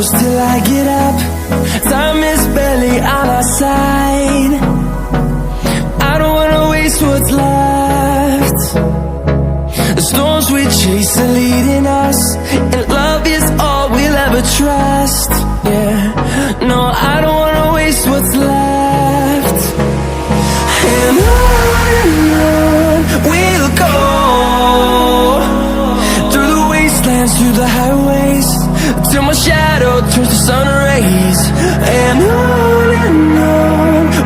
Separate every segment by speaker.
Speaker 1: close till I get up. Time is barely on our side. I don't wanna waste what's left. The storms we chase are leading us, and love is all we'll ever trust. Yeah, no, I don't wanna waste what's left. And on we'll go, through the wastelands, through the highways, till my shadow turns to sun rays. And on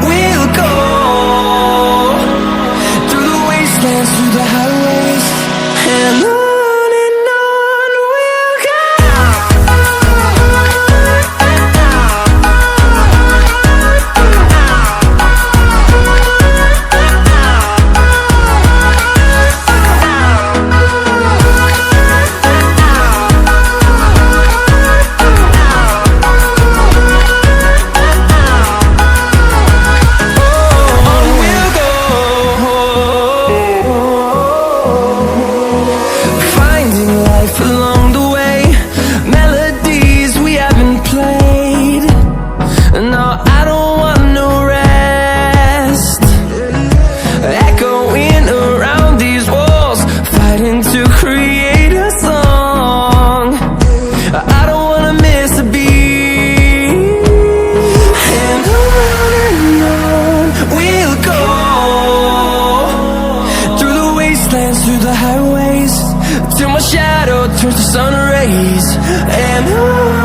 Speaker 1: we'll go, through the wastelands, through the highways, and on we'll go. Through the highways, till my shadow turns to sun rays. And on